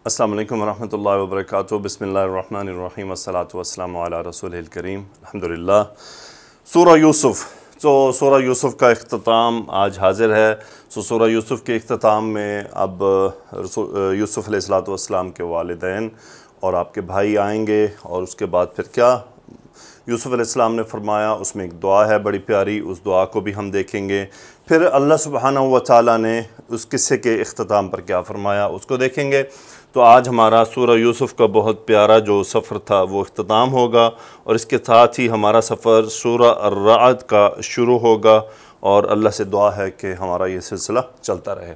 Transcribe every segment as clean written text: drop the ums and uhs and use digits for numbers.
السلام علیکم ورحمۃ اللہ وبرکاتہ۔ بسم اللہ الرحمن الرحیم، والصلاة والسلام علی رسول الکریم، الحمدللہ۔ سورہ یوسف، تو سورہ یوسف کا اختتام آج حاضر ہے۔ سورہ یوسف کے اختتام میں اب یوسف علیہ السلام کے والدین اور آپ کے بھائی آئیں گے، اور اس کے بعد پھر کیا یوسف علیہ السلام نے فرمایا، اس میں ایک دعا ہے بڑی پیاری، اس دعا کو بھی ہم دیکھیں گے۔ پھر اللہ سبحانہ و تعالیٰ نے اس قصے کے اختتام پر کیا فرمایا اس کو دیکھیں گے۔ تو آج ہمارا سورہ یوسف کا بہت پیارا جو سفر تھا وہ اختتام ہوگا، اور اس کے ساتھ ہی ہمارا سفر سورہ الرعد کا شروع ہوگا، اور اللہ سے دعا ہے کہ ہمارا یہ سلسلہ چلتا رہے۔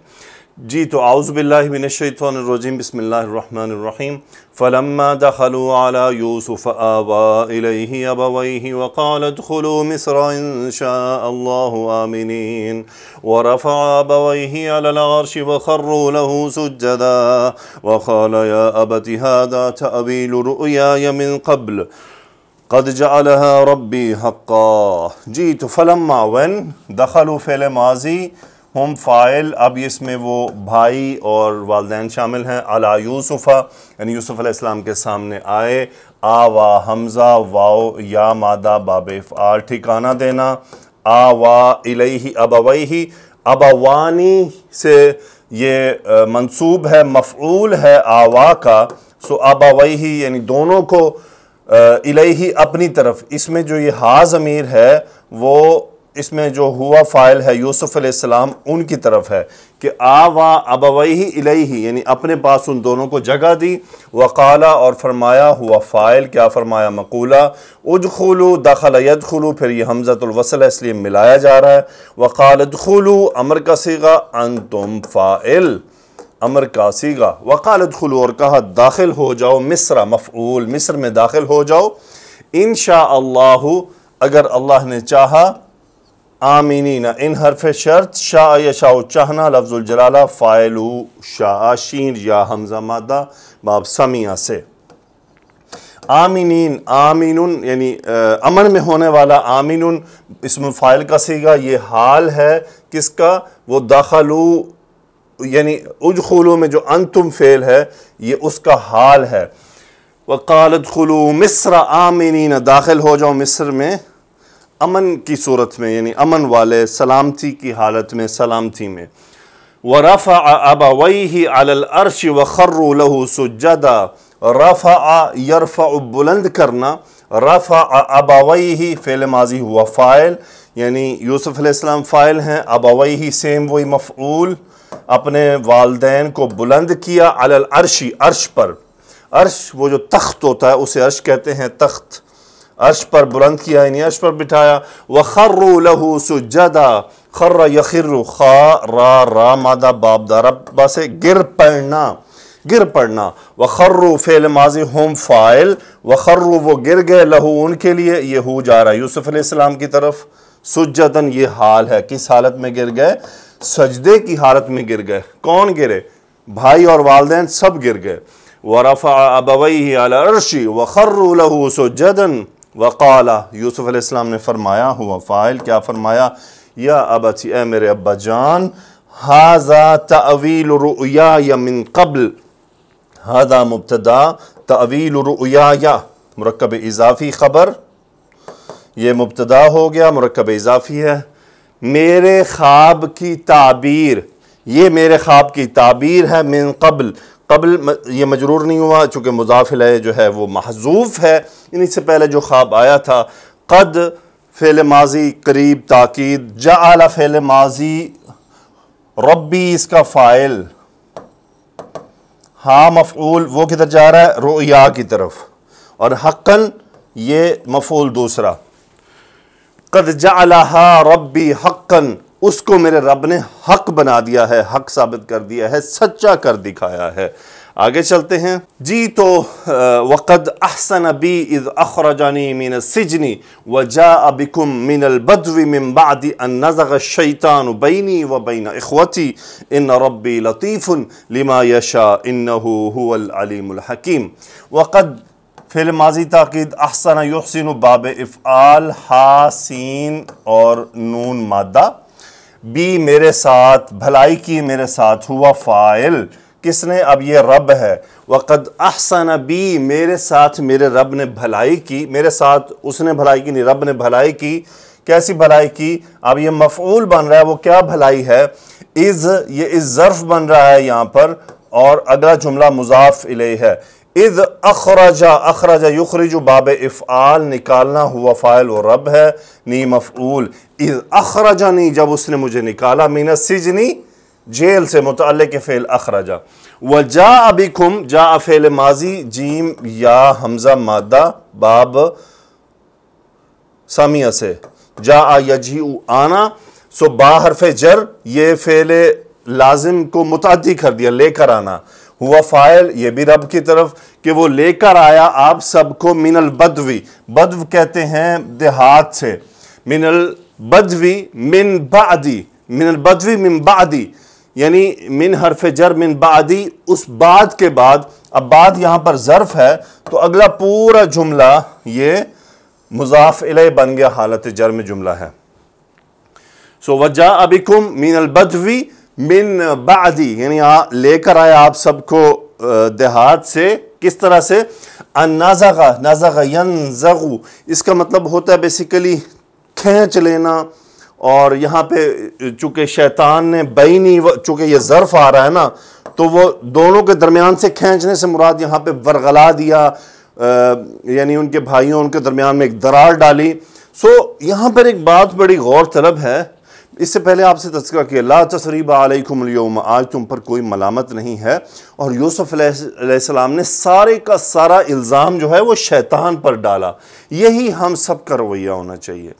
جی تو اعوذ باللہ من الشیطان الرجیم، بسم اللہ الرحمن الرحیم۔ فلما دخلوا على يوسف آوى إليه أبويه وقال ادخلوا مصر إن شاء الله آمنين ورفع أبويه على العرش وخروا له سجدا وقال يا أبت هذا تأويل رؤياي من قبل قد جعلها ربي حقا۔ جی تو فلما when دخلوا فعل ماضی، ہم فاعل، اب اس میں وہ بھائی اور والدین شامل ہیں۔ علی یوسف یعنی یوسف علیہ السلام کے سامنے آئے۔ آوا حمزہ واو یا مادہ باب افعال ٹھکانہ دینا۔ آوا الیہ ابویہ، ابوانی سے یہ منصوب ہے، مفعول ہے آوا کا، سو ابویہ یعنی دونوں کو، الیہ اپنی طرف۔ اس میں جو یہ ہا ضمیر ہے وہ اس میں جو ہوا فاعل ہے یوسف علیہ السلام ان کی طرف ہے، کہ آوا ابویہ الیہ یعنی اپنے پاس ان دونوں کو جگہ دی۔ وقالا اور فرمایا، ہوا فاعل، کیا فرمایا؟ مقولہ۔ ادخلوا دخل یدخلوا، پھر یہ حمزۃ الوصل ہے اس لیے ملایا جا رہا ہے۔ وقال ادخلوا امر کا صیغہ، انتم فاعل امر کا صیغہ۔ وقال ادخلوا اور کہا داخل ہو جاؤ، مصر مفعول، مصر میں داخل ہو جاؤ، انشاء اللہ اگر اللہ نے چاہا، آمینین ان حرف شرط، شاء یشاء چاہنا، لفظ الجلالہ، فاعل شاء شین یا حمزہ مادہ باب سمیع سے۔ آمینین، آمینن یعنی امن میں ہونے والا، آمینن اسم فاعل کا صیغہ، یہ حال ہے کس کا؟ وہ دخلو یعنی ادخلوا میں جو انتم فعل ہے یہ اس کا حال ہے۔ وقال ادخلوا مصر آمینین، داخل ہو جاؤ مصر میں امن کی صورت میں، یعنی امن والے، سلامتی کی حالت میں، سلامتی میں۔ وَرَفَعَ أَبَوَيْهِ عَلَى الْعَرْشِ وَخَرُّوا لَهُ سُجَّدًا، رفع یرفع بلند کرنا، رفع أَبَوَيْهِ فعل ماضی ہوا فاعل، یعنی یوسف علیہ السلام فاعل ہیں، أَبَوَيْهِ سیم وہی مفعول، اپنے والدین کو بلند کیا، علی العرش عرش پر۔ عرش وہ جو تخت ہوتا ہے اسے عرش کہتے ہیں، تخت، عرش پر بلند کیا یعنی عرش پر بٹھایا۔ وَخَرُّوا لَهُ سُجَّدًا، خر یخر، خا را را مادہ باب داربا سے گر پڑنا، گر پڑنا۔ وَخَرُّوا فعل ماضی ہم فاعل، وَخَرُّوا وہ گر گئے، لہو ان کے لیے، یہ ہو جا رہا ہے یوسف علیہ السلام کی طرف، سجدن یہ حال ہے، کس حالت میں گر گئے؟ سجدے کی حالت میں گر گئے۔ کون گرے؟ بھائی اور والدین سب گر گئے۔ وَرَفَعَ أَبَوَيْهِ عَلَى الْعَرْشِ وَخَرُّوا لَهُ سُجَّدًا وقال، یوسف علیہ السلام نے فرمایا، ہوا فاعل، کیا فرمایا؟ یا ابت، اے میرے ابا جان، ھذا تأویل رؤیای من قبل، ھذا مبتدا، تأویل رؤیای مرکب اضافی خبر، یہ مبتدا ہو گیا، مرکب اضافی ہے، میرے خواب کی تعبیر، یہ میرے خواب کی تعبیر ہے، من قبل، قبل یہ مجرور نہیں ہوا چونکہ مضاف الیہ جو ہے وہ محذوف ہے، ان سے پہلے جو خواب آیا تھا۔ قد فعل ماضی قریب تاکید، جعل فعل ماضی، ربی اس کا فاعل، ہاں مفعول، وہ کدھر جا رہا ہے؟ رؤیا کی طرف، اور حقاً یہ مفعول دوسرا۔ قد جعلہا ربی حقاً، اس کو میرے رب نے حق بنا دیا ہے، حق ثابت کر دیا ہے، سچا کر دکھایا ہے۔ آگے چلتے ہیں جی تو وَقَدْ أَحْسَنَ بِي إِذْ أَخْرَجَنِي مِنَ السِّجْنِ وَجَاءَ بِكُم مِّنَ الْبَدْوِ مِن بَعْدِ أَن نَزَغَ الشَّيْطَانُ بَيْنِي وَبَيْنَ إِخْوَتِي إِنَّ رَبِّي لَطِيفٌ لِمَا يَشَاءُ إِنَّهُ هُوَ الْعَلِيمُ الْحَكِيمُ۔ وقد فعل ماضی تاکید، احسن یحسن باب افعال، ہا سین اور نون مادہ، بی میرے ساتھ، بھلائی کی میرے ساتھ، ہوا فاعل، کس نے؟ اب یہ رب ہے. وَقَدْ أَحْسَنَ بِي میرے ساتھ میرے رب نے بھلائی کی. میرے ساتھ اس نے بھلائی کی نہیں، رب نے بھلائی کی. کیسی بھلائی کی؟ اب یہ مفعول بن رہا ہے. وہ کیا بھلائی ہے؟ یہ از ظرف بن رہا ہے یہاں پر، اور اگلا جملہ مضاف الیہ ہے. اذ اخرج یخرج باب افعال نکالنا ہوا فاعل و رب ہے، نی مفعول. اذ اخرجنی جب اس نے مجھے نکالا، من السجن جیل سے، متعلق فعل اخرج. وجاء بکم جاء فعل ماضی، جیم یا حمزہ مادہ باب سامیہ سے، جاء یجیء آنا. سو با حرف جر، یہ فعل لازم کو متعدی کر دیا، لے کر آنا. ہوا فاعل، یہ بھی رب کی طرف کہ وہ لے کر آیا آپ سب کو. من البدوی، بدو کہتے ہیں دیہات سے. من البدوی من بعدی، من البدوی من بعدی، یعنی من حرف جر من بعدی، اس بعد کے بعد. اب بعد یہاں پر ظرف ہے تو اگلا پورا جملہ یہ مضاف الیہ بن گیا، حالت جر میں جملہ ہے. سو وجاء بکم من البدوی من بعدی، یعنی لے کر آیا آپ سب کو دیہات سے. کس طرح سے؟ النزغ، نزغ ینزغ، اس کا مطلب ہوتا ہے بیسیکلی کھینچ لینا. اور یہاں پہ چونکہ شیطان نے بینی، چونکہ یہ ظرف آ رہا ہے نا، تو وہ دونوں کے درمیان سے کھینچنے سے مراد یہاں پہ ورغلا دیا، یعنی ان کے بھائیوں ان کے درمیان میں ایک درار ڈالی. سو یہاں پر ایک بات بڑی غور طلب ہے. اس سے پہلے آپ سے تذکرہ کیا، لا تثریب علیکم اليوم، آج تم پر کوئی ملامت نہیں ہے. اور یوسف علیہ السلام نے سارے کا سارا الزام جو ہے وہ شیطان پر ڈالا. یہی ہم سب کا رویہ ہونا چاہیے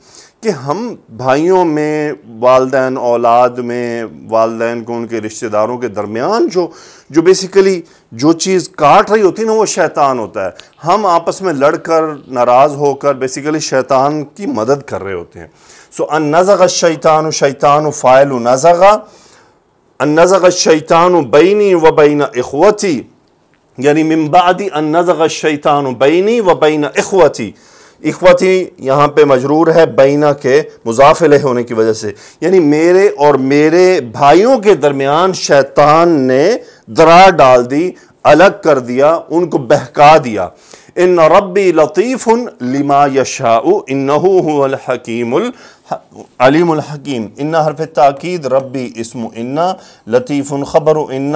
کہ ہم بھائیوں میں، والدین اولاد میں، والدین کو ان کے رشتہ داروں کے درمیان جو بیسیکلی جو چیز کاٹ رہی ہوتی ہے نا، وہ شیطان ہوتا ہے. ہم آپس میں لڑ کر، ناراض ہو کر بیسیکلی شیطان کی مدد کر رہے ہوتے ہیں. سو ان نزغ الشیطان، شیطان فاعل نزغ، ان نزغ الشیطان بینی و بین اخوتی، یعنی من بعد ان نزغ الشیطان بینی و بین اخوتی. اخوتی یہاں پہ مجرور ہے بینا کے مضاف الیہ ہونے کی وجہ سے، یعنی میرے اور میرے بھائیوں کے درمیان شیطان نے درار ڈال دی، الگ کر دیا، ان کو بہکا دیا. ان ربی لطیف لما یشاء انہ هو الحکیم علیم الحکیم. ان حرف تاکید، ربی اسم ان، لطیف خبر ان،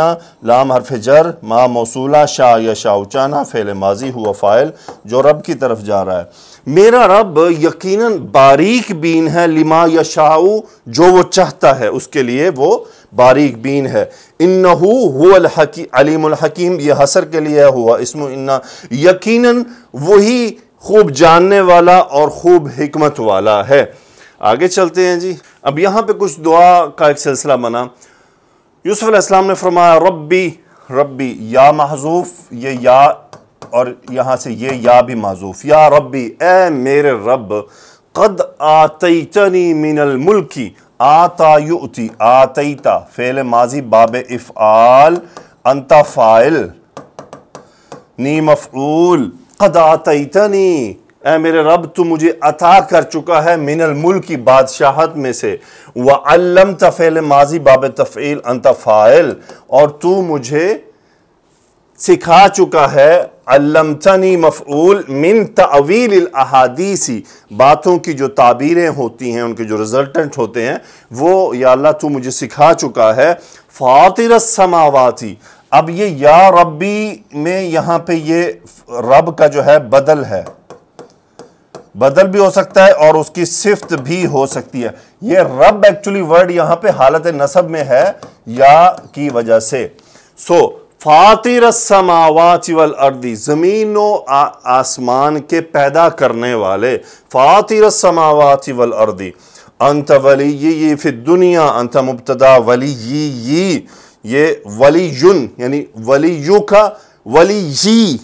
لام حرف جر، ما موصولہ، شاء یشاء چانا فعل ماضی، ہوا فاعل جو رب کی طرف جا رہا ہے. میرا رب یقیناً باریک بین ہے، لما یشاء جو وہ چاہتا ہے اس کے لیے وہ باریک بین ہے. انہو هو علیم الحکیم، یہ حسر کے لیے ہوا اسم ان، یقیناً وہی خوب جاننے والا اور خوب حکمت والا ہے. آگے چلتے ہیں جی. اب یہاں پہ کچھ دعا کا ایک سلسلہ بنا. یوسف علیہ السلام نے فرمایا ربی ربی، یا محذوف، یہ یا، اور یہاں سے یہ یا بھی محذوف. یا ربی، اے میرے رب، قد آتیتنی من الملکی، آتا یؤتی، آتیتا فعل ماضی باب افعال، انت فاعل، نی مفعول. قد آتیتنی، اے میرے رب تو مجھے عطا کر چکا ہے، من الملک کی بادشاہت میں سے. وعلمت فعل ماضی باب تفعیل، انت فاعل، اور تو مجھے سکھا چکا ہے. علمتنی مفعول، من تعویل الاحادیث، باتوں کی جو تعبیریں ہوتی ہیں، ان کے جو ریزلٹنٹ ہوتے ہیں، وہ یا اللہ تو مجھے سکھا چکا ہے. فاطر السماوات، اب یہ یا ربی میں یہاں پہ یہ رب کا جو ہے بدل ہے، بدل بھی ہو سکتا ہے اور اس کی صفت بھی ہو سکتی ہے. یہ رب ایکچولی ورڈ یہاں پہ حالت نصب میں ہے یا کی وجہ سے. سو فاطر السماوات والارض، زمین و آسمان کے پیدا کرنے والے. فاطر السماوات والارض، انت ولی فی الدنیا، انت مبتدا، ولی یہ ولیٌ یعنی ولیو کا ولی.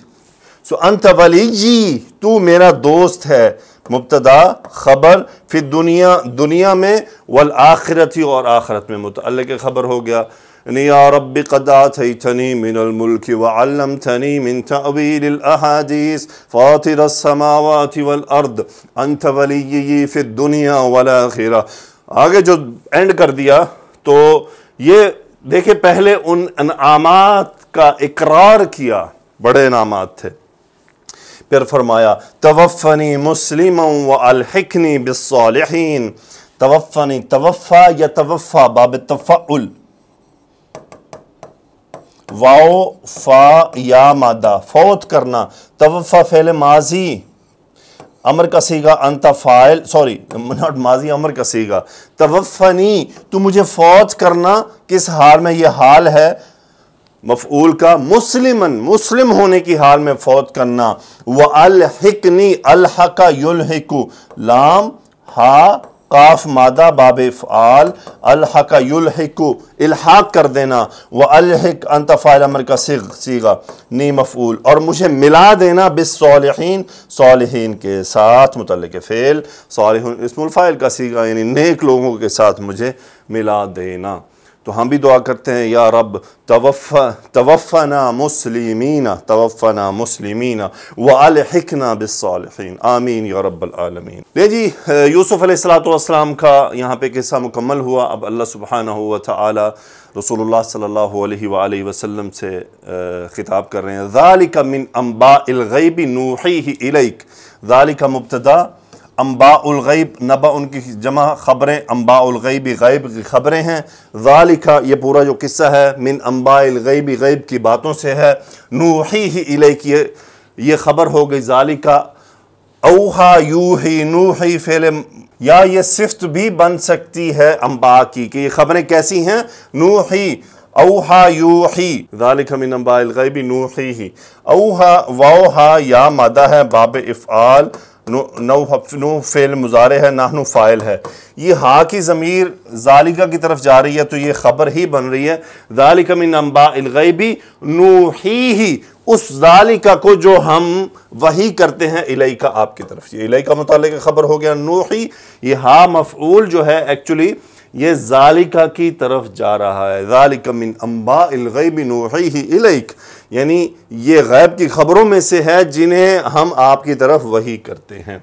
سو انت ولی، تو میرا دوست ہے، مبتدا خبر، فی دنیا دنیا میں، والآخرتی اور آخرت میں متعلق خبر ہو گیا. یا رب قد آتیتنی من الملک وعلمتنی من تعویل الاحادیث فاطر السماوات والارض انت ولی فی الدنیا والآخرہ. آگے جو اینڈ کر دیا تو یہ دیکھیں، پہلے ان انعامات کا اقرار کیا، بڑے انعامات تھے۔ پھر فرمایا توفنی مسلما والحقنی بالصالحین، توفنی، توفا یا توفا باب تفعل، واو فا یا مادہ، فوت کرنا، توفا فعل ماضی امر کا صیغہ، انت فاعل، سوری ناٹ ماضی امر کا صیغہ، توفنی تو مجھے فوت کرنا، کس حال میں؟ یہ حال ہے مفعول کا، مسلمن مسلم ہونے کی حال میں فوت کرنا، والحقنی، الحق یلحق، لام ہا قاف مادہ باب افعال، الحق یلحق الحاق کر دینا، والحق انت فاعل امر کا صیغہ، نی مفعول، اور مجھے ملا دینا بالصالحین، صالحین کے ساتھ، متعلق فعل، صالحین اسم الفاعل کا صیغہ، یعنی نیک لوگوں کے ساتھ مجھے ملا دینا۔ تو ہم بھی دعا کرتے ہیں یا رب توفنا مسلمین، توفنا مسلمین والحقنا بالصالحین، آمین یا رب العالمین۔ لے جی، یوسف علیہ السلام کا یہاں پہ قصہ مکمل ہوا۔ اب اللہ سبحانہ و تعالی رسول اللہ صلی اللہ علیہ وآلہ وسلم سے خطاب کر رہے ہیں۔ ذالک من انباء الغیب نوحیہ الیک، ذالک مبتدا، انباء الغیب نبا ان کی جمع خبریں، انباء الغیب غیب کی خبریں ہیں، ذالک یہ پورا جو قصہ ہے من انباء الغیب غیب کی باتوں سے ہے، نوحیہ الیک یہ خبر ہو گئی، ذالک اوحا یوحی، نوحی فعل، یا یہ صفت بھی بن سکتی ہے انباء کی کہ یہ خبریں کیسی ہیں، نوحی، اوحا یوحی، ذالک من انباء الغیب نوحیہ، اوحا واوحا یا مادہ ہے باب افعال، نو فعل مضارع ہے، نحن فاعل ہے، یہ ہا کی ضمیر ذالکہ کی طرف جا رہی ہے تو یہ خبر ہی بن رہی ہے، ذالک من انباء الغیب نوحیہ، اس ذالکہ کو جو ہم وحی کرتے ہیں الیکہ آپ کی طرف، یہ الیکہ متعلق خبر ہو گیا، نوحی یہ ہا مفعول جو ہے ایکچولی یہ ذالکہ کی طرف جا رہا ہے، ذالک من انباء الغیب نوحیہ الیک، یعنی یہ غیب کی خبروں میں سے ہے جنہیں ہم آپ کی طرف وحی کرتے ہیں۔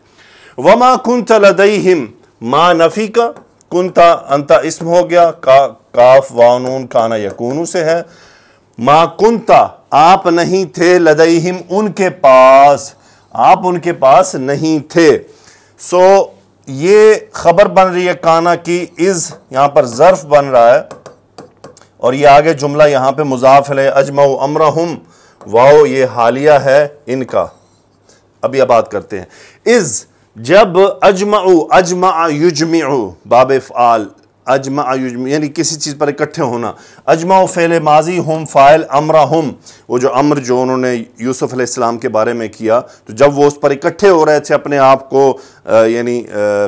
وما کنت لدیہم، ما نفی کا، کنت انت اسم ہو گیا، کاف واو نون کانا یکونو سے ہے، ما کنت آپ نہیں تھے، لدیہم ان کے پاس، آپ ان کے پاس نہیں تھے، سو یہ خبر بن رہی ہے کانا کی، از یہاں پر ظرف بن رہا ہے، اور یہ آگے جملہ یہاں پہ مضاف ہے، اجمعوا امرہم، واو یہ حالیہ ہے ان کا۔ اب یہ بات کرتے ہیں، از جب اجمعوا، اجمع یجمعوا باب افعال، اجمع یجمع یعنی کسی چیز پر اکٹھے ہونا، اجمع فعل ماضی، ہم فاعل، امرہم وہ جو امر جو انہوں نے یوسف علیہ السلام کے بارے میں کیا، تو جب وہ اس پر اکٹھے ہو رہے تھے، اپنے آپ کو یعنی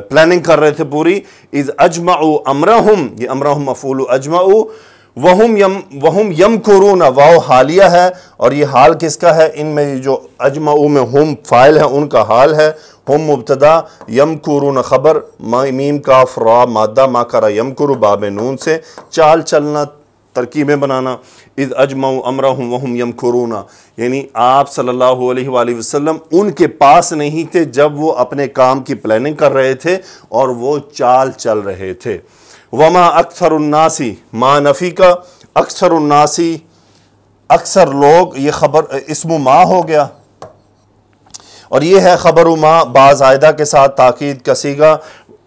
پلاننگ کر رہے تھے پوری، اذ اجمعوا امرہم، یہ امرہم مفعول اجمعوا، وہم یمکرون واو حالیہ ہے، اور یہ حال کس کا ہے؟ ان میں جو اجمعوا میں ہم فاعل ہے ان کا حال ہے، ہم مبتدا، یمکرون خبر، میم کاف را مادہ، ماکر یمکر باب نون سے، چال چلنا، ترکیبیں بنانا، اذ اجمعوا امرہم وہم یمکرون، یعنی آپ صلی اللہ علیہ وآلہ وسلم ان کے پاس نہیں تھے جب وہ اپنے کام کی پلاننگ کر رہے تھے اور وہ چال چل رہے تھے۔ وما اکثر الناسی، ما نفی کا، اکثر الناسی اکثر لوگ، یہ خبر اسم ما ہو گیا، اور یہ ہے خبر ما با زائدہ کے ساتھ تاکید کا صیغہ،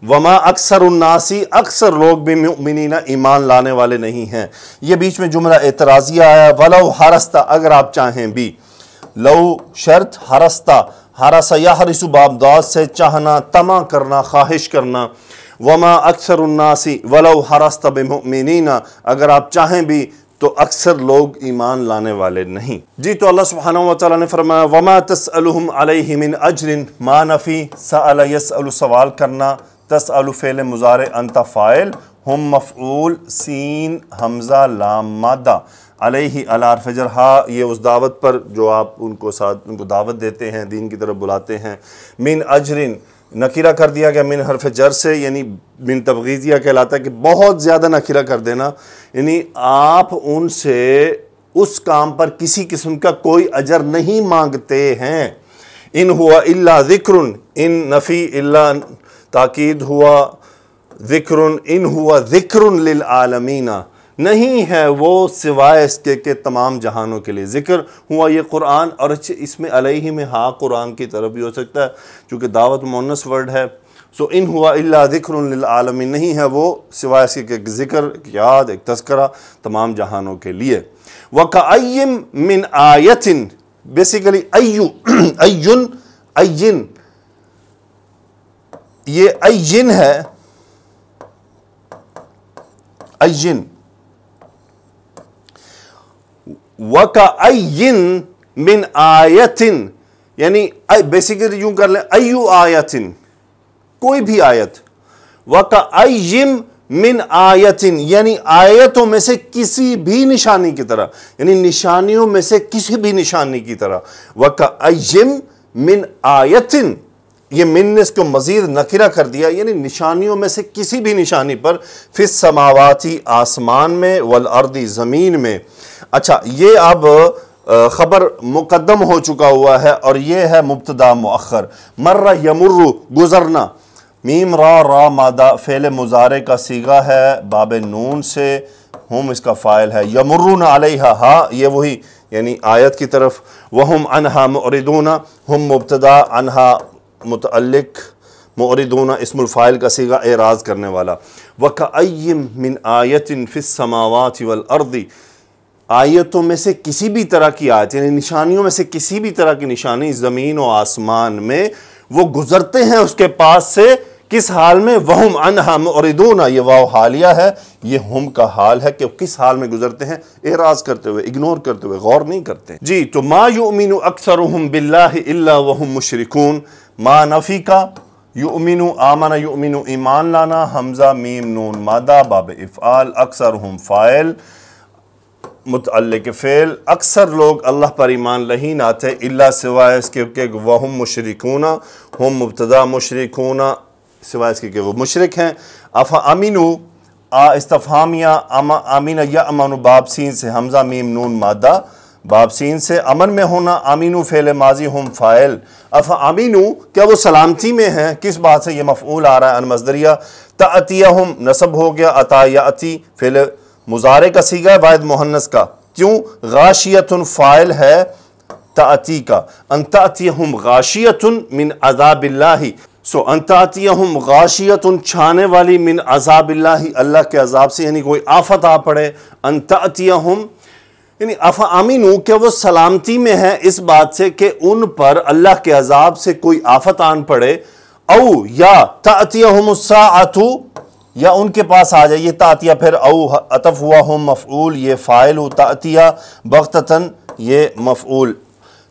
وما اکثر الناسی اکثر لوگ بھی مؤمنین ایمان لانے والے نہیں ہیں۔ یہ بیچ میں جملہ اعتراضیہ آیا، ولو حرستا اگر آپ چاہیں بھی، لو شرط، حرستا حرس یحرس باب داد سے چاہنا، طمع کرنا، خواہش کرنا، وما اکثر الناسی ولو حرست بمؤمنین اگر آپ چاہیں بھی تو اکثر لوگ ایمان لانے والے نہیں۔ جی تو اللہ سبحانہ وتعالی نے فرمایا وما تسألهم علیہ من اجر، ما نفی، سأل یسأل سوال کرنا، تسأل فعل مضارع، انت فاعل، ہم مفعول، سین حمزہ لام مادہ، علیہ علی حرف جر، ہا یہ اس دعوت پر جو آپ ان کو دعوت دیتے ہیں، دین کی طرف بلاتے ہیں، من اجرن نکرہ کر دیا گیا من حرف جر سے، یعنی من تبغیضیہ کہلاتا ہے کہ بہت زیادہ نکرہ کر دینا، یعنی آپ ان سے اس کام پر کسی قسم کا کوئی اجر نہیں مانگتے ہیں۔ ان ہوا الا ذکر، ان نفی الا تاکید ہوا، ذکر ان ہوا ذکر للعالمین، نہیں ہے وہ سوائے اس کے کہ تمام جہانوں کے لیے. ذکر ہوا یہ قرآن، اور اس میں علیہ میں ہاں قرآن کی طرف بھی ہو سکتا ہے چونکہ دعوت مؤنث ورڈ ہے. سو ان ہوا الا ذکر للعالمین، نہیں ہے وہ سوائے اس کے کہ ایک ذکر، ایک یاد، ایک تذکرہ تمام جہانوں کے لیے. وَكَأَيٍّ مِّنْ آیَةٍ، بیسیکلی این یہ این ہے، این. وَكَأَيٍّ مِّنْ آیَةٍ یعنی بیسیکلی یوں کر لیں ایو آیَةٍ، کوئی بھی آیت. وَكَأَيٍّ مِّنْ آیَةٍ یعنی آیتوں میں سے کسی بھی نشانی کی طرح، یعنی نشانیوں میں سے کسی بھی نشانی کی طرح. وَكَأَيٍّ مِّنْ آیَةٍ، یہ من نے اس کو مزید نکرہ کر دیا، یعنی نشانیوں میں سے کسی بھی نشانی پر، فی السماواتی آسمان میں، والارض زمین میں. اچھا یہ اب خبر مقدم ہو چکا ہوا ہے اور یہ ہے مبتدا مؤخر. مر یمر گزرنا، میم را مادہ فعل مضارع کا صیغہ ہے باب نون سے، ہم اس کا فاعل ہے. یمرون علیہا، ہا یہ وہی یعنی آیت کی طرف. وہم عنہا معرضون، ہم مبتدا، عنہا متعلق، معرضون اسم الفاعل کا صیغہ اعراض کرنے والا. وَكَأَيٍّ مِّنْ آیَةٍ فِي السَّمَاوَاتِ وَالْأَرْضِ، آیتوں میں سے کسی بھی طرح کی آیت، یعنی نشانیوں میں سے کسی بھی طرح کی نشانی زمین و آسمان میں، وہ گزرتے ہیں اس کے پاس سے، کس حال میں؟ وَهُمْ عَنْهَا مُعْرِضُونَ، یہ واو حالیہ ہے، یہ ہم کا حال ہے کہ کس حال میں گزرتے ہیں؟ اعراض کرتے ہوئے، اگنور کرتے ہوئے، غور نہیں کرتے. جی تو ما یؤمن اکثرهم باللہ الا وهم مشرکون، ما نفی کا، یؤمن آمن یؤمن ایمان لانا، حمزہ میم نون مادہ باب افعال، اکثرهم فاعل متعلق فعل، اکثر لوگ اللہ پر ایمان نہیں لاتے، الا سوائے اس کے کہ وہم مشرکون، ہم مبتدا مشرکون سوائے اس کے کہ وہ مشرک ہیں. افا امینو استفہامیہ، امین یامن باب سین سے، حمزہ میم نون مادہ باب سین سے، امن میں ہونا، امینو فعل ماضی ہم فاعل. افا امینو کیا وہ سلامتی میں ہیں؟ کس بات سے؟ یہ مفعول آ رہا ہے ان مصدریہ. تأتیہم نصب ہو گیا، عطا یاتی فعل مضارع کا صیغہ ہے واحد مؤنث کا. کیوں؟ غاشیۃ فاعل ہے تأتی کا. ان تأتیہم غاشیۃ من عذاب اللہ، سو ان تأتیہم غاشیۃ چھانے والی، من عذاب اللہ اللہ کے عذاب سے، یعنی کوئی آفت آ پڑے. ان تأتیہم یعنی افا امینو کیا وہ سلامتی میں ہے اس بات سے کہ ان پر اللہ کے عذاب سے کوئی آفت آن پڑے. او یا تأتیہم الساعۃ، یا ان کے پاس آ جائے. یہ تأتیہ پھر او عطف ہوا، ہم مفعول، یہ فاعل ہو. تأتیہ بغتتاً یہ مفعول.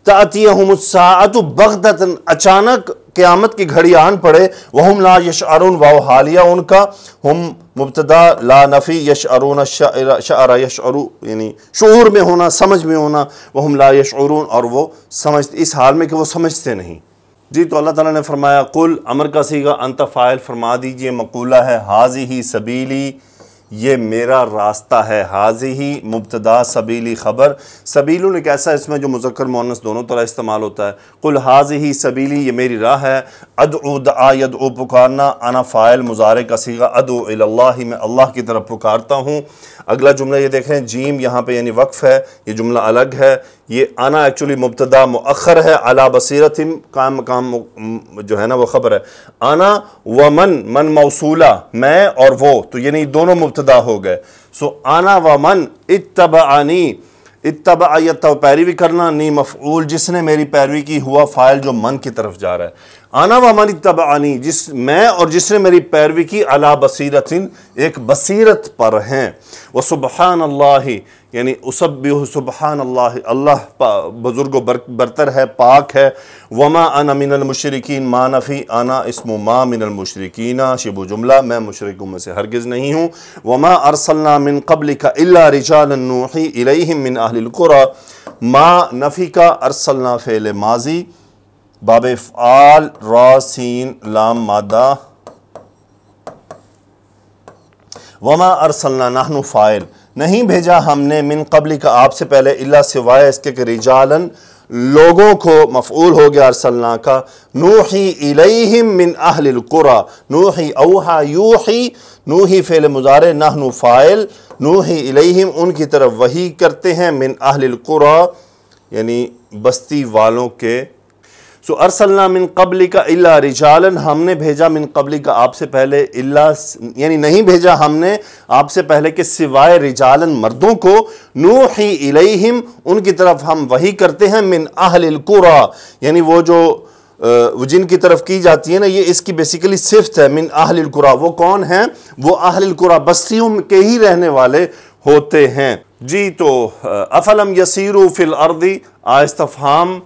تأتیہم الساعۃ بغتتاً، اچانک قیامت کی گھڑی آن پڑے. وہم لا یشعرون واو حالیہ ان کا، ہم مبتدا، لا نفی، یشعرون شعر یشعرو یعنی شعور میں ہونا، سمجھ میں ہونا. وہم لا یشعرون، اور وہ سمجھتے، اس حال میں کہ وہ سمجھتے نہیں. جی تو اللہ تعالیٰ نے فرمایا قل، امر کا صیغہ، انت فاعل، فرما دیجئے، مقولہ ہے ہاذہ سبیلی، یہ میرا راستہ ہے. ہاذہ مبتدا، سبیلی خبر. سبیل ایک ایسا اس میں جو مذکر مؤنث دونوں طرح استعمال ہوتا ہے. قل ہاذہ سبیلی، یہ میری راہ ہے. ادعو دعا یدعو پکارنا، انا فاعل مضارع کا صیغہ، ادعو الی اللہ میں اللہ کی طرف پکارتا ہوں. اگلا جملہ یہ دیکھیں، جیم یہاں پہ یعنی وقف ہے، یہ جملہ الگ ہے. یہ انا ایکچولی مبتدا مؤخر ہے، علی بصیرت کام جو ہے نا وہ خبر ہے. انا ومن، من موصولہ، میں اور وہ، تو یعنی دونوں مبتدا ہو گئے. سو انا ومن اتبعنی، اتبع یتبع پیروی کرنا، نی مفعول جس نے میری پیروی کی، ہوا فاعل جو من کی طرف جا رہا ہے. انا ومن اتبعنی، جس میں اور جس نے میری پیروی کی، علی بصیرت ایک بصیرت پر ہیں. وسبحان اللہ یعنی اسبح سبحان اللہ، اللہ بزرگ و برتر ہے، پاک ہے. وما انا من المشرکین، ما نفی، انا اسم ما من المشرکین شبہ جملہ، میں مشرکوں میں سے ہرگز نہیں ہوں. وما ارسلنا من قبلک الا رجالا نوحی الیہم من اہل القری، ما نفی کا، ارسلنا فعل ماضی باب افعال، را سین لام مادہ. وما ارسلنا نحن فاعل، نہیں بھیجا ہم نے، من قبل کا آپ سے پہلے، الا سوائے اس کے کہ رجالن لوگوں کو مفعول ہو گیا ارسلنا کا، نوحی الیہم من اہل القرى، نوحی اوحا یوحی، نوحی فعل مضارع، نحن فاعل، نوحی الیہم ان کی طرف وحی کرتے ہیں، من اہل القرى یعنی بستی والوں کے، سو ارسلنا من قبلک الا رجالا، ہم نے بھیجا من قبلک آپ سے پہلے، الا یعنی نہیں بھیجا ہم نے آپ سے پہلے کہ سوائے رجالا مردوں کو، نوحی الیہم ان کی طرف ہم وحی کرتے ہیں، من اہل القرى یعنی وہ جو جن کی طرف کی جاتی ہے نا، یہ اس کی بیسیکلی صفت ہے، من اہل القرى، وہ کون ہیں؟ وہ اہل القرى بستیوں کے ہی رہنے والے ہوتے ہیں۔ جی تو افلم یسیروا فی الارض، استفہام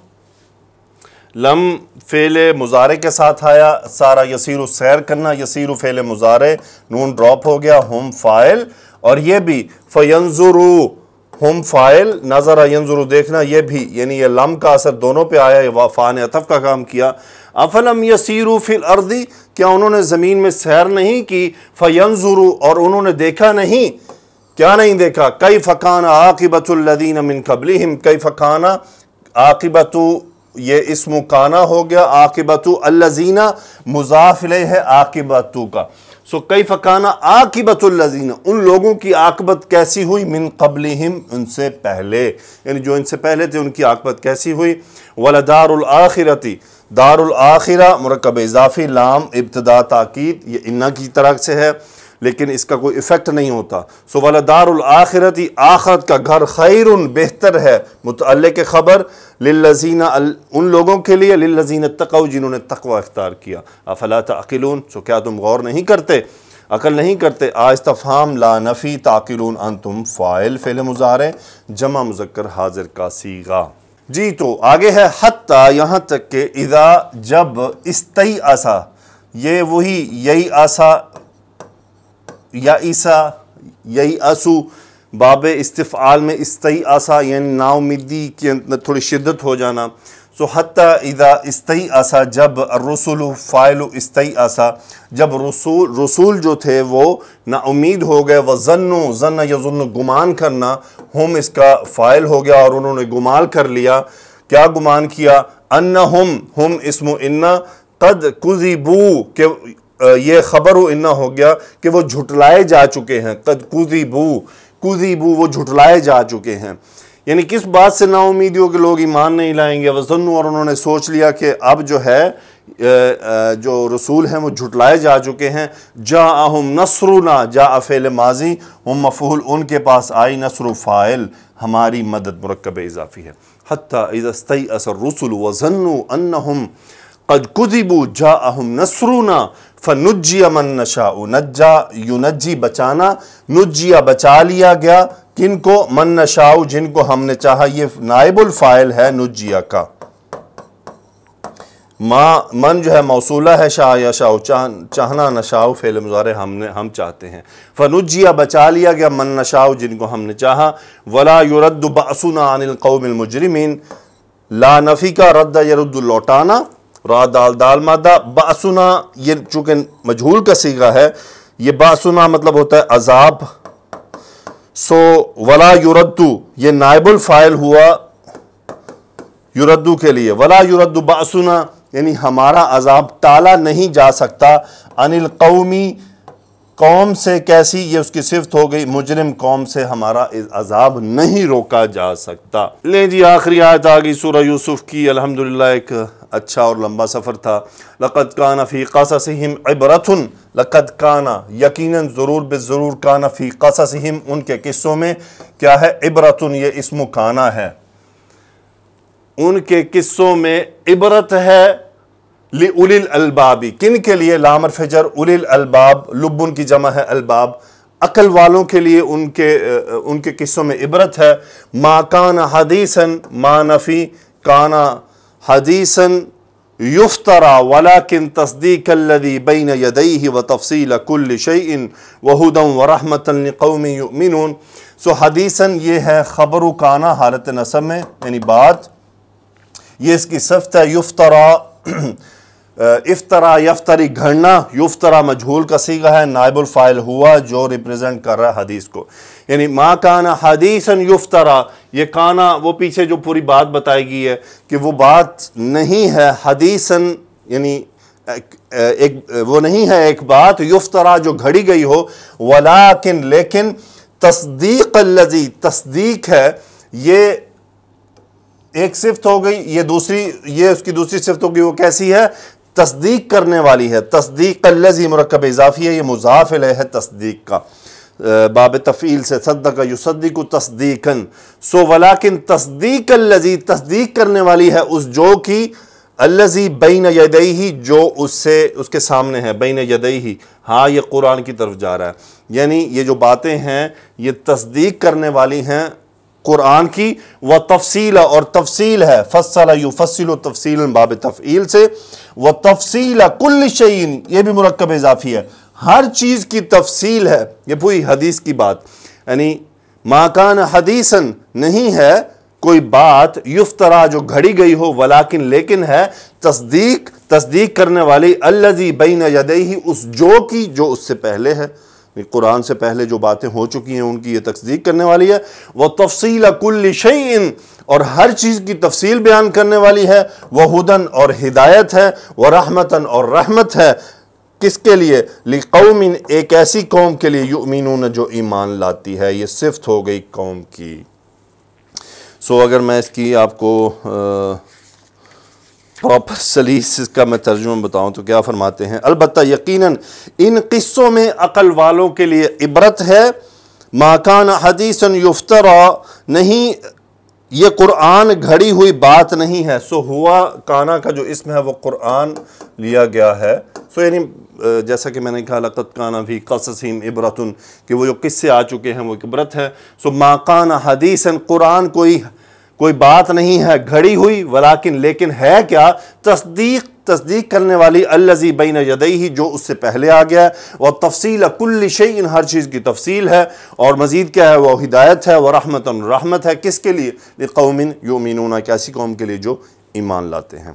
لم فعل مضارع کے ساتھ آیا، سارا یسیرو سیر کرنا، یسیرو فعل مضارع، نون ڈراپ ہو گیا، ہم فاعل، اور یہ بھی فینظروا ہم فاعل، نظر ینظروا دیکھنا، یہ بھی یعنی یہ لم کا اثر دونوں پہ آیا، یہ فاء نے عطف کا کام کیا۔ افلم یسیروا فی الارض، کیا انہوں نے زمین میں سیر نہیں کی، فینظروا اور انہوں نے دیکھا نہیں، کیا نہیں دیکھا، کیف کان عاقبۃ الذین من قبلہم، کیف کان عاقبۃ یہ اسم کانا ہو گیا، عاقبۃ الذین مضاف الیہ ہے عاقبۃ کا، سو کیف کان عاقبۃ الذین ان لوگوں کی عاقبت کیسی ہوئی، من قبلہم ان سے پہلے، یعنی جو ان سے پہلے تھے ان کی عاقبت کیسی ہوئی۔ ولدار الآخرۃ، دار الآخرہ مرکب اضافی، لام ابتدا تاکید، یہ انا کی طرح سے ہے لیکن اس کا کوئی ایفیکٹ نہیں ہوتا، سو ولدار الآخرۃ آخرت کا گھر، خیر بہتر ہے، متعلق خبر، للذین ان لوگوں کے لیے، للذین اتقوا جنہوں نے تقوی اختیار کیا، افلا تعقلون سو کیا تم غور نہیں کرتے، عقل نہیں کرتے۔ استفہام لا نفی، تعقلون انتم فاعل فعل مضارع، جمع مذکر حاضر کا صیغہ۔ جی تو آگے ہے حتی، یہاں تک کہ اذا جب، استیأس یہ وہی یہی آسا یائسا ییأسو باب استفعال میں استیأسا یعنی نا امیدی کے اندر تھوڑی شدت ہو جانا، سو حتی اذا استیأسا جب، الرسل فاعل استیأسا جب رسول جو تھے وہ نا امید ہو گئے، وظنوا ظن یظن گمان کرنا، ہم اس کا فاعل ہو گیا اور انہوں نے گمان کر لیا، کیا گمان کیا، انہم ہم اسم انا، قد کذبوا کہ یہ خبر و انا ہو گیا کہ وہ جھٹلائے جا چکے ہیں، قد کذبوا وہ جھٹلائے جا چکے ہیں، یعنی کس بات سے نا امیدیوں کے لوگ ایمان نہیں لائیں گے، وظنوا اور انہوں نے سوچ لیا کہ اب جو ہے جو رسول ہیں وہ جھٹلائے جا چکے ہیں، جاءہم نصرنا، جاء فعل ماضی، ہم مفعول ان کے پاس آئی، نصر فاعل ہماری مدد مرکب اضافی ہے۔ حتی اذا استیأس الرسل وظنوا انہم قد کذبوا جاءہم نصرنا فنجی من نشاء، نجا ینجی بچانا، نجیا بچا لیا گیا، کن کو، من نشاء جن کو ہم نے چاہا، یہ نائب الفاعل ہے نجیا کا، من جو ہے موصولہ ہے، شاء یشاء چاہنا، نشاء فعل مضارع ہم چاہتے ہیں، فنجیا بچا لیا گیا، من نشاء جن کو ہم نے چاہا، ولا يرد بأسنا عن القوم المجرمین، لا نفی کا، رد یرد لوٹانا، را دال دال مادہ، بأسنا یہ چونکہ مجہول کا صیغہ ہے، یہ بأسنا مطلب ہوتا ہے عذاب، سو ولا یردو یہ نائب الفاعل ہوا یردو کے لیے، ولا یرد بأسنا یعنی ہمارا عذاب ٹالا نہیں جا سکتا، عن القومی قوم سے، کیسی، یہ اس کی صفت ہو گئی، مجرم قوم سے ہمارا عذاب نہیں روکا جا سکتا۔ لے جی آخری آیت آ گئی سورہ یوسف کی، الحمدللہ ایک اچھا اور لمبا سفر تھا۔ لقد کان فی قصصہم عبرۃ، لقد کان یقیناً ضرور بالضرور، کان فی قصصہم ان کے قصوں میں کیا ہے، عبرۃ یہ اسم کانا ہے، ان کے قصوں میں عبرت ہے، لِأُولِي الْأَلْبَابِ کن کے لیے، لام حرف جر، اولی الالباب، لبن کی جمع ہے الباب، عقل والوں کے لیے ان کے قصوں میں عبرت ہے۔ ما کان حدیثاً، ما نفی، کان حدیثاً یفترا ولکن تصدیق الذی بین یدیہ وتفصیل کل شیء وہدی ورحمۃ لقوم یؤمنون، سو حدیثاً یہ ہے خبر و کانا حالت نصب میں، یعنی بات، یہ اس کی صفت ہے، یفترا افطرا یفتری گھڑنا، یفترا مجہول کا صیغہ ہے، نائب الفاعل ہوا جو ریپریزنٹ کر رہا ہے حدیث کو، یعنی ما کانا حدیثاً یفترا، یہ کانا وہ پیچھے جو پوری بات بتائی گئی ہے کہ وہ بات نہیں ہے حدیثاً، یعنی وہ نہیں ہے ایک بات یفترا جو گھڑی گئی ہو، ولیکن لیکن تصدیق الذی، تصدیق ہے، یہ ایک صفت ہو گئی، یہ اس کی دوسری صفت ہو گئی، وہ کیسی ہے؟ تصدیق کرنے والی ہے۔ تصدیق الذی مرکب اضافی ہے، یہ مضاف الیہ ہے تصدیق کا، باب تفعیل سے صدق یصدق تصدیقاً، سو ولیکن تصدیق الذی، تصدیق کرنے والی ہے اس جو کی، الذی بین یدیہ، جو اس کے سامنے ہے، بین یدیہ، ہاں یہ قرآن کی طرف جا رہا ہے، یعنی یہ جو باتیں ہیں یہ تصدیق کرنے والی ہیں قرآن کی، وتفصیل، اور تفصیل ہے، فصل یفصل تفصیلا باب تفعیل سے، وتفصیل کل شیء، یہ بھی مرکب اضافی ہے، ہر چیز کی تفصیل ہے، یہ پوری حدیث کی بات، یعنی ما کان حدیثاً، نہیں ہے کوئی بات یفترا جو گھڑی گئی ہو، ولیکن لیکن ہے تصدیق کرنے والی، الذی بین یدیہ، اس جو کی جو اس سے پہلے ہے، قرآن سے پہلے جو باتیں ہو چکی ہیں ان کی یہ تصدیق کرنے والی ہے، وَتَفْصِيلَ كُلِّ شَيْءٍ، اور ہر چیز کی تفصیل بیان کرنے والی ہے، وَهُدًى، اور ہدایت ہے، وَرَحْمَةً، اور رحمت ہے، کس کے لیے؟ لِقَوْمٍ، ایک ایسی قوم کے لیے، یؤمنون، جو ایمان لاتی ہے، یہ صفت ہو گئی قوم کی۔ سو اگر میں اس کی آپ کو پراپر سلیس کا میں ترجمہ بتاؤں تو کیا فرماتے ہیں؟ البتہ یقیناً ان قصوں میں عقل والوں کے لیے عبرت ہے، ما کان حدیثاً یفترا، نہیں یہ قرآن گھڑی ہوئی بات نہیں ہے، سو ہوا کانا کا جو اسم ہے وہ قرآن لیا گیا ہے، سو یعنی جیسا کہ میں نے کہا لقد کان فی قصصہم عبرۃ، کہ وہ جو قصے آ چکے ہیں وہ عبرت ہے، سو ما کان حدیثاً، قرآن کوئی بات نہیں ہے گھڑی ہوئی، ولیکن لیکن ہے کیا؟ تصدیق کرنے والی، الذی بین یدیہ، جو اس سے پہلے آ گیا ہے، وتفصیل کل شیء، ہر چیز کی تفصیل ہے، اور مزید کیا ہے؟ وہ ہدایت ہے، ورحمۃ، رحمت ہے، کس کے لیے؟ لقوم یؤمنون، ایک ایسی قوم کے لیے جو ایمان لاتے ہیں۔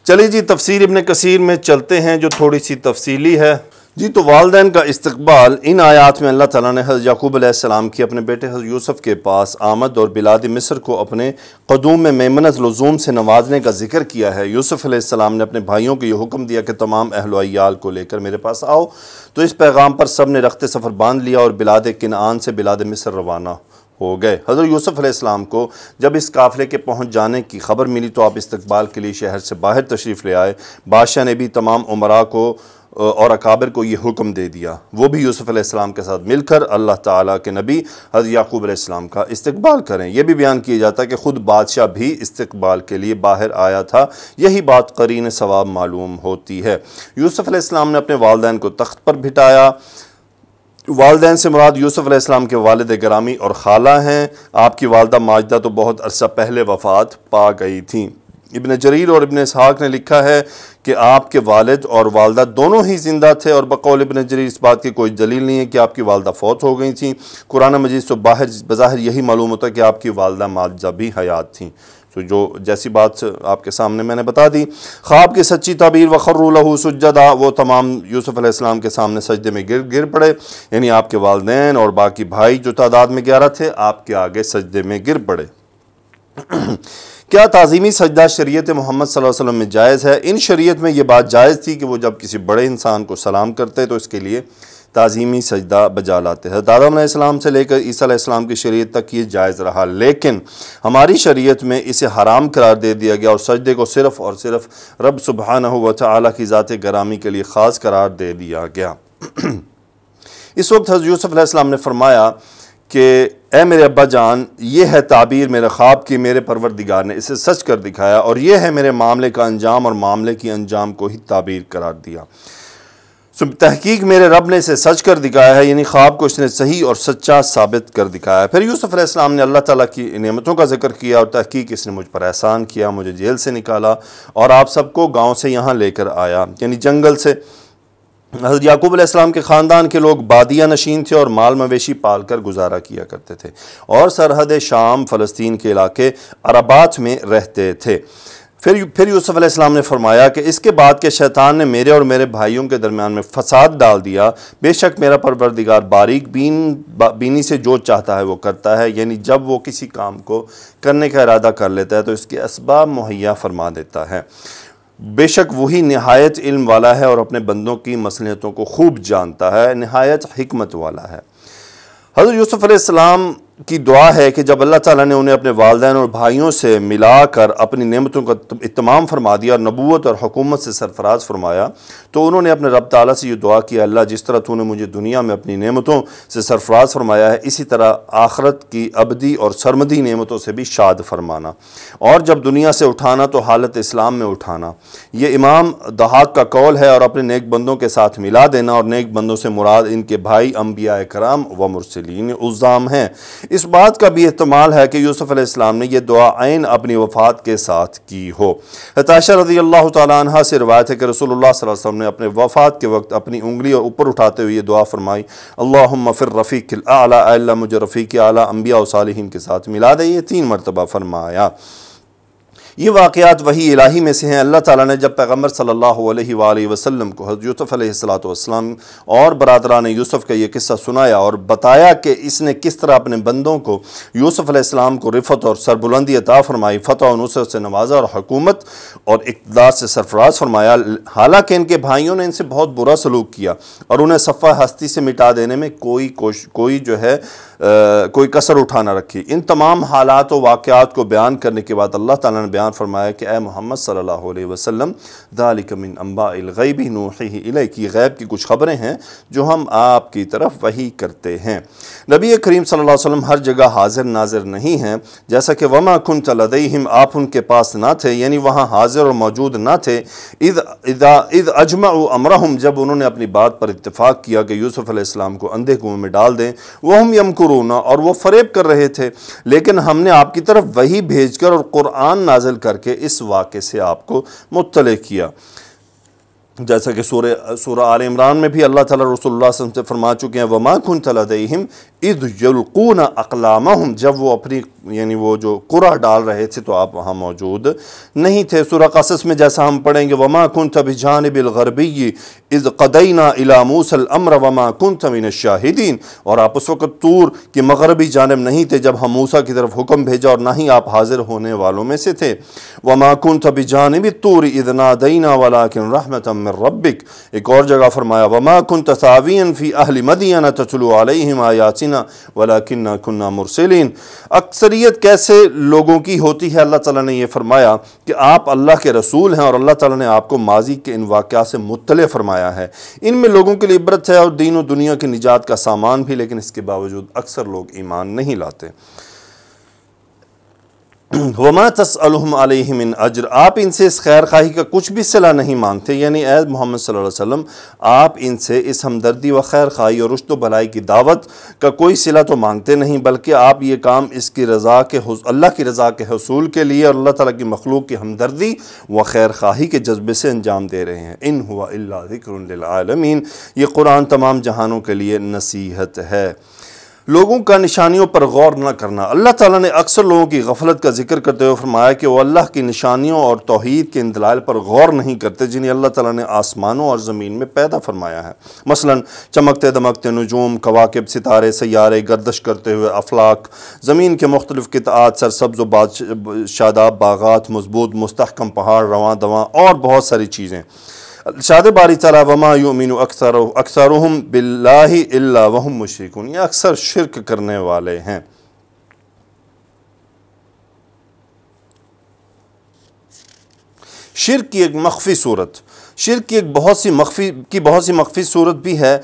چلیے جی تفسیر ابن کثیر میں چلتے ہیں جو تھوڑی سی تفصیلی ہے جی۔ تو والدین کا استقبال، ان آیات میں اللہ تعالیٰ نے حضرت یعقوب علیہ السلام کی اپنے بیٹے حضرت یوسف کے پاس آمد اور بلاد مصر کو اپنے قدوم میں میمنت لزوم سے نوازنے کا ذکر کیا ہے۔ یوسف علیہ السلام نے اپنے بھائیوں کو یہ حکم دیا کہ تمام اہل و عیال کو لے کر میرے پاس آؤ، تو اس پیغام پر سب نے رخت سفر باندھ لیا اور بلاد کنعان سے بلاد مصر روانہ ہو گئے۔ حضرت یوسف علیہ السلام کو جب اس قافلے کے پہنچ جانے کی خبر ملی تو آپ استقبال کے لیے شہر سے باہر تشریف لے آئے۔ بادشاہ نے بھی تمام امراء کو اور اکابر کو یہ حکم دے دیا، وہ بھی یوسف علیہ السلام کے ساتھ مل کر اللہ تعالیٰ کے نبی حضرت یعقوب علیہ السلام کا استقبال کریں۔ یہ بھی بیان کیا جاتا ہے کہ خود بادشاہ بھی استقبال کے لیے باہر آیا تھا، یہی بات قرین ثواب معلوم ہوتی ہے۔ یوسف علیہ السلام نے اپنے والدین کو تخت پر بٹھایا۔ والدین سے مراد یوسف علیہ السلام کے والد گرامی اور خالہ ہیں۔ آپ کی والدہ ماجدہ تو بہت عرصہ پہلے وفات پا گئی تھیں۔ ابن جریر اور ابن اسحاق نے لکھا ہے کہ آپ کے والد اور والدہ دونوں ہی زندہ تھے، اور بقول ابن جریر اس بات کی کوئی دلیل نہیں ہے کہ آپ کی والدہ فوت ہو گئی تھیں۔ قرآن مجید سے بظاہر یہی معلوم ہوتا ہے کہ آپ کی والدہ ماجدہ بھی حیات تھیں، تو جو جیسی بات آپ کے سامنے میں نے بتا دی۔ خواب کی سچی تعبیر، وخروا لہ سجدا، وہ تمام یوسف علیہ السلام کے سامنے سجدے میں گر پڑے، یعنی آپ کے والدین اور باقی بھائی جو تعداد میں 11 تھے آپ کے آگے سجدے میں گر پڑے۔ کیا تعظیمی سجدہ شریعت محمد صلی اللہ علیہ وسلم میں جائز ہے؟ ان شریعت میں یہ بات جائز تھی کہ وہ جب کسی بڑے انسان کو سلام کرتے تو اس کے لیے تعظیمی سجدہ بجا لاتے ہیں۔ آدم علیہ السلام سے لے کر عیسیٰ علیہ السلام کی شریعت تک یہ جائز رہا، لیکن ہماری شریعت میں اسے حرام قرار دے دیا گیا اور سجدے کو صرف اور صرف رب سبحانہ و تعالیٰ کی ذات گرامی کے لیے خاص قرار دے دیا گیا۔ اس وقت حضرت یوسف علیہ السلام نے فرمایا کہ اے میرے ابا جان، یہ ہے تعبیر میرے خواب کی، میرے پروردگار نے اسے سچ کر دکھایا، اور یہ ہے میرے معاملے کا انجام، اور معاملے کی انجام کو ہی تعبیر قرار دیا۔ تحقیق میرے رب نے اسے سچ کر دکھایا ہے، یعنی خواب کو اس نے صحیح اور سچا ثابت کر دکھایا ہے۔ پھر یوسف علیہ السلام نے اللہ تعالیٰ کی نعمتوں کا ذکر کیا، اور تحقیق اس نے مجھ پر احسان کیا، مجھے جیل سے نکالا اور آپ سب کو گاؤں سے یہاں لے کر آیا، یعنی جنگل سے۔ حضرت یعقوب علیہ السلام کے خاندان کے لوگ بادیہ نشین تھے اور مال مویشی پال کر گزارا کیا کرتے تھے، اور سرحد شام فلسطین کے علاقے عربات میں رہتے تھے۔ پھر یوسف علیہ السلام نے فرمایا کہ اس کے بعد کہ شیطان نے میرے اور میرے بھائیوں کے درمیان میں فساد ڈال دیا، بے شک میرا پروردگار باریک بینی سے جو چاہتا ہے وہ کرتا ہے، یعنی جب وہ کسی کام کو کرنے کا ارادہ کر لیتا ہے تو اس کے اسباب مہیا فرما دیتا ہے۔ بے شک وہی نہایت علم والا ہے اور اپنے بندوں کی مصلحتوں کو خوب جانتا ہے، نہایت حکمت والا ہے۔ حضرت یوسف علیہ السلام کی دعا ہے کہ جب اللہ تعالیٰ نے انہیں اپنے والدین اور بھائیوں سے ملا کر اپنی نعمتوں کا اتمام فرما دیا اور نبوت اور حکومت سے سرفراز فرمایا، تو انہوں نے اپنے رب تعالیٰ سے یہ دعا کی، اللہ جس طرح تو نے مجھے دنیا میں اپنی نعمتوں سے سرفراز فرمایا ہے، اسی طرح آخرت کی ابدی اور سرمدی نعمتوں سے بھی شاد فرمانا، اور جب دنیا سے اٹھانا تو حالت اسلام میں اٹھانا۔ یہ امام ضحاک کا قول ہے، اور اپنے نیک بندوں کے ساتھ ملا دینا، اور نیک بندوں سے مراد ان کے بھائی انبیاء کرام و مرسلین عظام ہیں۔ اس بات کا بھی احتمال ہے کہ یوسف علیہ السلام نے یہ دعا عین اپنی وفات کے ساتھ کی ہو۔ عائشہ رضی اللہ تعالیٰ عنہ سے روایت ہے کہ رسول اللہ صلی اللہ علیہ وسلم نے اپنے وفات کے وقت اپنی انگلی اوپر اٹھاتے ہوئے یہ دعا فرمائی، اللہم فی الرفیق الاعلی، اے اللہ مجھے رفیق اعلیٰ انبیاء و صالحین کے ساتھ ملا دے، یہ 3 مرتبہ فرمایا۔ یہ واقعات وحی الہی میں سے ہیں۔ اللہ تعالیٰ نے جب پیغمبر صلی اللہ علیہ وآلہ وسلم کو حضرت یوسف علیہ السلام اور برادران یوسف کا یہ قصہ سنایا اور بتایا کہ اس نے کس طرح اپنے بندوں کو یوسف علیہ السلام کو رفعت اور سربلندی عطا فرمائی، فتح و نصرت سے نوازا اور حکومت اور اقتدار سے سرفراز فرمایا، حالانکہ ان کے بھائیوں نے ان سے بہت برا سلوک کیا اور انہیں صفحہ ہستی سے مٹا دینے میں کوئی کسر اٹھا نہ رکھی۔ ان تمام حالات و واقعات کو بیان کرنے کے بعد اللہ تعالیٰ نے بیان فرمایا کہ اے محمد صلی اللہ علیہ وسلم، ذالک من انباء الغیب نوحیہ الیک، یہ غیب کی کچھ خبریں ہیں جو ہم آپ کی طرف وحی کرتے ہیں۔ نبی کریم صلی اللہ علیہ وسلم ہر جگہ حاضر ناظر نہیں ہیں، جیسا کہ وما کنت لدیہم، آپ ان کے پاس نہ تھے، یعنی وہاں حاضر اور موجود نہ تھے، اذ اجمعوا امرہم، جب انہوں نے اپنی بات پر اتفاق کیا کہ یوسف علیہ السلام کو اندھے کنویں میں ڈال دیں، وہم یمکرون، اور وہ فریب کر رہے تھے، لیکن ہم نے آپ کی طرف وحی بھیج کر اور قرآن نازل کر کے اس واقعے سے آپ کو مطلع کیا، جیسا کہ سورہ آل عمران میں بھی اللہ تعالیٰ رسول اللہ صلی اللہ علیہ وسلم سے فرما چکے ہیں، وَمَا كُنْتَ لَدَيْهِمْ اِذْ يُلْقُونَ أَقْلَامَهُمْ، جب وہ اپنی یعنی وہ جو قرعہ ڈال رہے تھے تو آپ وہاں موجود نہیں تھے۔ سورہ قصص میں جیسا ہم پڑھیں گے، وَمَا كُنْتَ بِجَانِبِ الْغَرْبِيِّ اِذْ قَضَيْنَا إِلَى مُوسَى الْأَمْرَ وَمَا كُنْتَ مِنَ الشَّاهِدِينَ، اور آپ اس وقت طور کی مغربی جانب نہیں تھے جب ہم موسیٰ کی طرف حکم بھیجا اور نہ ہی آپ حاضر ہونے والوں میں سے تھے۔ وَمَا كُنْتَ بِجَانِبِ الطُّورِ إِذْ نَادَيْنَا وَلَكِنْ رَحْمَةً مِّن رَبِّكَ، ایک اور جگہ فرمایا، وَمَا كُنْتَ ثَاوِيًا فِي أَهْلِ مَدْيَنَ تَتْلُو عَلَيْهِمْ آيَاتِنَا وَلَكِنَّا كُنَّا مُرْسِلِينَ۔ اکثریت کیسے لوگوں کی ہوتی ہے، اللہ تعالیٰ نے یہ فرمایا کہ آپ اللہ کے رسول ہیں اور اللہ تعالیٰ نے آپ کو ماضی کے ان واقعات سے مطلع فرمایا ہے، ان میں لوگوں کے لیے عبرت ہے اور دین و دنیا کی نجات کا سامان بھی، لیکن اس کے باوجود اکثر لوگ ایمان نہیں لاتے۔ وَمَا تَسْأَلُهُمْ عَلَيْهِ مِنْ أَجْرٍ، آپ ان سے اس خیر خواہی کا کچھ بھی صلہ نہیں مانگتے، یعنی اے محمد صلی اللہ علیہ وسلم، آپ ان سے اس ہمدردی و خیر خواہی اور رشد و بھلائی کی دعوت کا کوئی صلہ تو مانگتے نہیں، بلکہ آپ یہ کام اس کی رضا کے اللہ کی رضا کے حصول کے لیے اور اللہ تعالیٰ کی مخلوق کی ہمدردی و خیر خواہی کے جذبے سے انجام دے رہے ہیں۔ ان ہوا الا ذکر للعالمین، یہ قرآن تمام جہانوں کے لیے نصیحت ہے۔ لوگوں کا نشانیوں پر غور نہ کرنا، اللہ تعالیٰ نے اکثر لوگوں کی غفلت کا ذکر کرتے ہوئے فرمایا کہ وہ اللہ کی نشانیوں اور توحید کے ان دلائل پر غور نہیں کرتے جنہیں اللہ تعالیٰ نے آسمانوں اور زمین میں پیدا فرمایا ہے، مثلا چمکتے دمکتے نجوم، کواکب، ستارے، سیارے، گردش کرتے ہوئے افلاک، زمین کے مختلف قطعات، سرسبز و شاداب باغات، مضبوط مستحکم پہاڑ، رواں دواں اور بہت ساری چیزیں۔ ارشاد باری تعالیٰ، وما یؤمن اکثرهم باللہ الا وهم مشرکون، یہ اکثر شرک کرنے والے ہیں۔ شرک کی ایک مخفی صورت، شرک کی بہت سی مخفی صورت بھی ہے،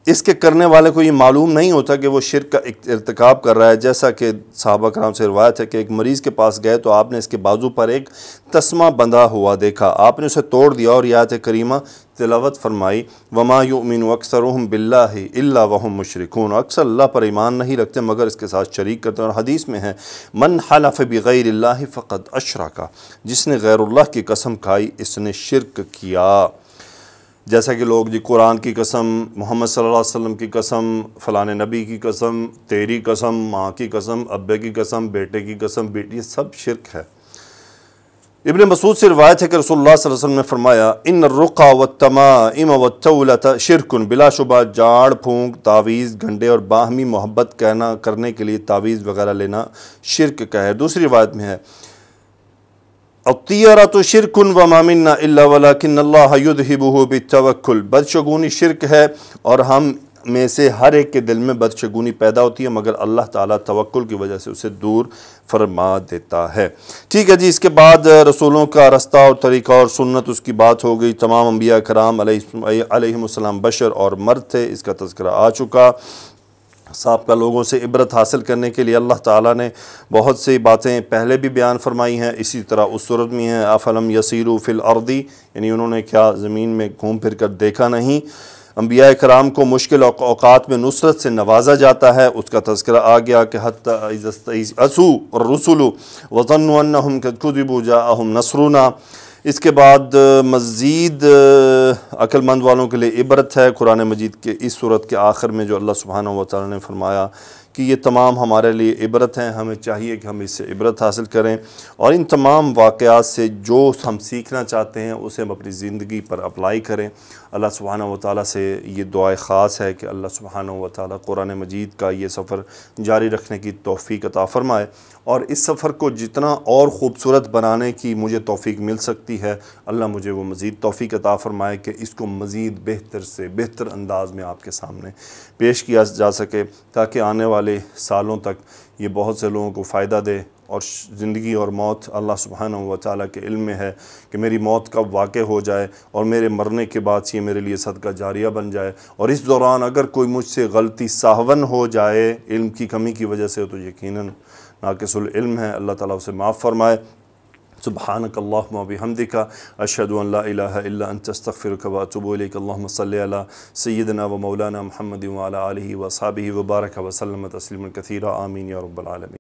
اس کے کرنے والے کو یہ معلوم نہیں ہوتا کہ وہ شرک کا ارتکاب کر رہا ہے، جیسا کہ صحابہ کرام سے روایت ہے کہ ایک مریض کے پاس گئے تو آپ نے اس کے بازو پر ایک تسمہ بندھا ہوا دیکھا، آپ نے اسے توڑ دیا اور آیت کریمہ تلاوت فرمائی، وما یؤمن اکثرهم باللہ الا وهم مشرکون، اکثر اللہ پر ایمان نہیں رکھتے مگر اس کے ساتھ شریک کرتے ہیں۔ اور حدیث میں ہے، من حلف بغیر اللہ فقد اشرک، جس نے غیر اللہ کی قسم کھائی اس نے شرک کیا۔ جیسا کہ لوگ قرآن کی قسم، محمد صلی اللہ علیہ وسلم کی قسم، فلاں نبی کی قسم، تیری قسم، ماں کی قسم، ابے کی قسم، بیٹے کی قسم، بیٹی، یہ سب شرک ہے۔ ابن مسعود سے روایت ہے کہ رسول اللہ صلی اللہ علیہ وسلم نے فرمایا ان الرقا والتمائم والتولۃ شرک، بلا شبہ جاڑ پھونک، تعویذ، گھنٹے اور باہمی محبت کرنے کے لیے تعویذ وغیرہ لینا شرک کا ہے۔ دوسری روایت میں ہے الطیرۃ شرک وما منا الا ولکن اللہ یذہبہ بالتوکل، بدشگونی شرک ہے اور ہم میں سے ہر ایک کے دل میں بدشگونی پیدا ہوتی ہے مگر اللہ تعالیٰ توکل کی وجہ سے اسے دور فرما دیتا ہے۔ ٹھیک ہے جی، اس کے بعد رسولوں کا رستہ اور طریقہ اور سنت اس کی بات ہو گئی۔ تمام انبیاء کرام علیہم السلام بشر اور مرد تھے، اس کا تذکرہ آ چکا۔ سابقہ لوگوں سے عبرت حاصل کرنے کے لیے اللہ تعالیٰ نے بہت سی باتیں پہلے بھی بیان فرمائی ہیں، اسی طرح اس صورت میں ہیں افلم یسیروا فی الارض، یعنی انہوں نے کیا زمین میں گھوم پھر کر دیکھا نہیں۔ انبیاء کرام کو مشکل اوقات میں نصرت سے نوازا جاتا ہے، اس کا تذکرہ آ گیا کہ حتی اذا استیأسوا الرسل وظنوا انہم قد کذبوا جاءہم نصرنا۔ اس کے بعد مزید عقل مند والوں کے لیے عبرت ہے قرآن مجید کے اس صورت کے آخر میں، جو اللہ سبحانہ وتعالی نے فرمایا کہ یہ تمام ہمارے لیے عبرت ہیں، ہمیں چاہیے کہ ہم اس سے عبرت حاصل کریں اور ان تمام واقعات سے جو ہم سیکھنا چاہتے ہیں اسے ہم اپنی زندگی پر اپلائی کریں۔ اللہ سبحانہ وتعالی سے یہ دعائے خاص ہے کہ اللہ سبحانہ وتعالی قرآن مجید کا یہ سفر جاری رکھنے کی توفیق عطا فرمائے، اور اس سفر کو جتنا اور خوبصورت بنانے کی مجھے توفیق مل سکتی ہے، اللہ مجھے وہ مزید توفیق عطا فرمائے کہ اس کو مزید بہتر سے بہتر انداز میں آپ کے سامنے پیش کیا جا سکے، تاکہ آنے والے سالوں تک یہ بہت سے لوگوں کو فائدہ دے۔ اور زندگی اور موت اللہ سبحانہ وتعالی کے علم میں ہے کہ میری موت کب واقع ہو جائے، اور میرے مرنے کے بعد یہ میرے لیے صدقہ جاریہ بن جائے، اور اس دوران اگر کوئی مجھ سے غلطی سہون ہو جائے علم کی کمی کی وجہ سے تو یقیناً ناقص العلم ہے، اللہ تعالیٰ اسے معاف فرمائے۔ سبحانک اللہم و بحمدک اشہد ان لا الہ الا انت استغفرک و اتوب الیک۔ اللہم صلی علی سیدنا و مولانا محمد و علی آلہ و اصحابہ وبارک وسلم تسلیما کثیرا، آمین یا رب العالمین۔